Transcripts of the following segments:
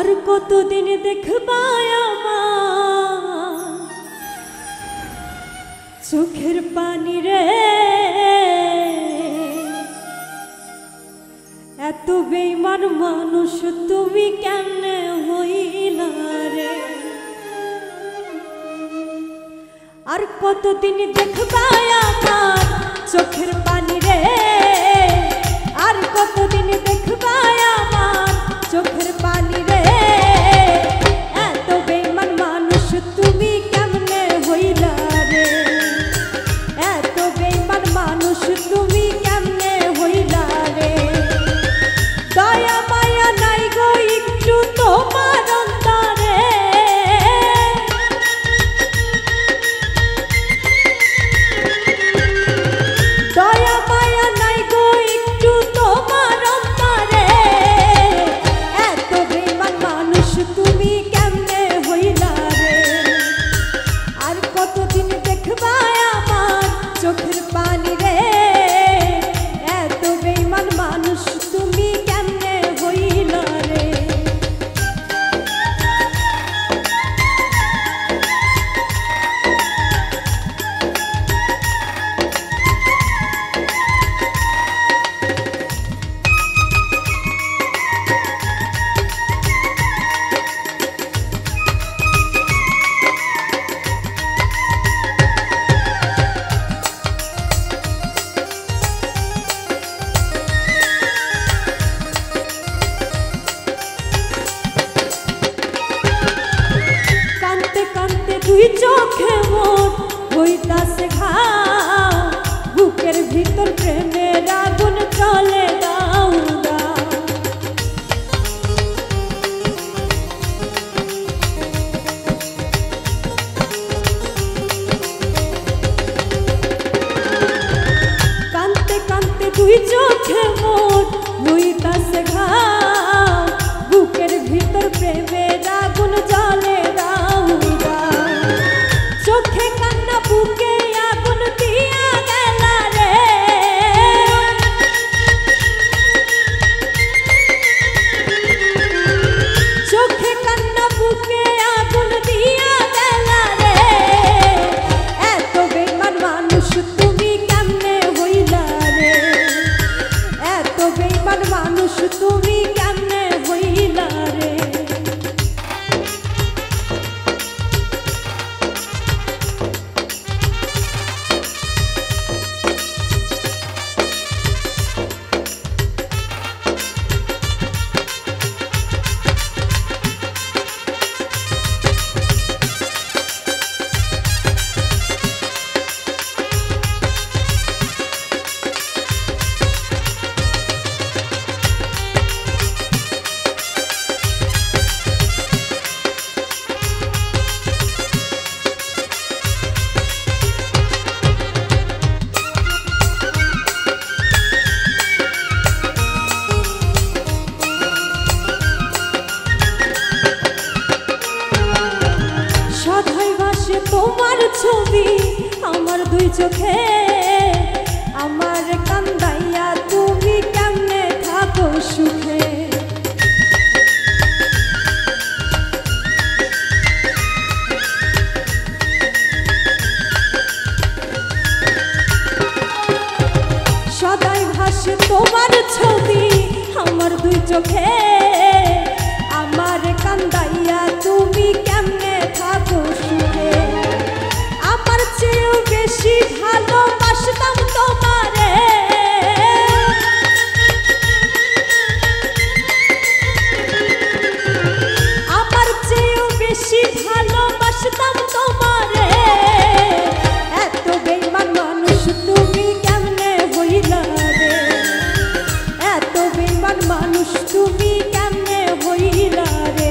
আর কতদিন দেখবাই আমার চোখের পানি রে, এত বেঈমান মানুষ তুমি কেমনে হইলা রে। আর কতদিন দেখবাই আমার চোখের পানি রে, আর কতদিন দেখবাই আমার চোখের পানি রে, এত বেঈমান মানুষ তুমি কেমনে হইলা রে, এত বেঈমান মানুষ তুমি কেমনে হইলা রে। দয়া মায়া নাই গো একটু তোমার অন্তরে, দয়া মায়া নাই গো একটু তোমার অন্তরে, এত বেঈমান মানুষ তুমি কেমনে হইলা রে। আর কতদিন দেখবাই আমার চোখের পানি রে, এত বেঈমান মানুষ তুমি কেমনে হইলা রে। দুই চোখে মোর হইতাছে ঘাও, বুকের ভিতর প্রেমের আগুন চলে দাও দাও। কানতে কানতে দুই চোখে মোর হইতাছে ঘাও, বুকের ভিতর প্রেমের আগুন জ্বলে দাও দাও। চোখে কান্না বুকে আগুন দিয়া গেলা রে, চোখে কান্না বুকে আগুন দিয়া গেলা রে, এত বেঈমান মানুষ তুমি কেমনে হইলা রে, এত বেঈমান মানুষ তুমি কেমনে হইলা রে। তোমার ছবি আমার দুই চোখে, আমার কান্দাইয়া তুমি কেমনে থাকো সুখে। সদাই ভাসে তোমার ছবি আমার দুই চোখে, আমার কান্দাইয়া তুমি কেমনে থাকো সুখে। আমার চেয়েও বেশি ভালোবাসতাম তোমারে, আমার চেয়েও বেশি ভালোবাসতাম তোমারে, এত বেঈমান মানুষ তুমি কেমনে হইলা রে, এত বেঈমান মানুষ তুমি কেমনে হইলা রে।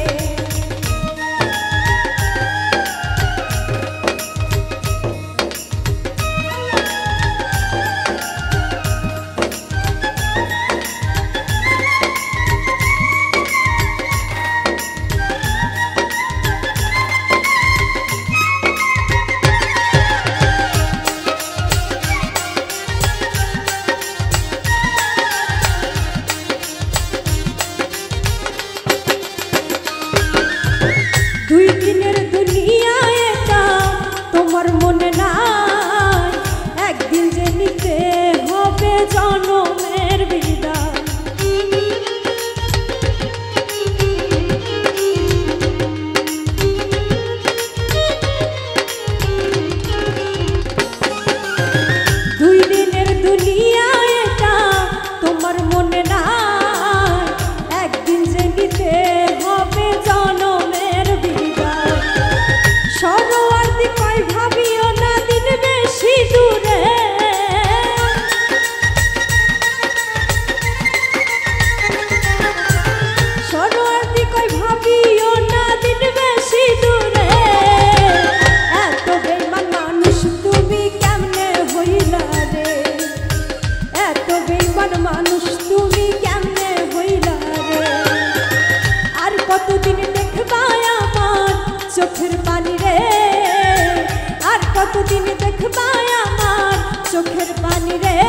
বেঈমান মানুষ তুমি কেমনে হইলা রে আর কতদিন দেখবা আমার চোখের পানি রে আর কতদিন দেখবা আমার চোখের পানি রে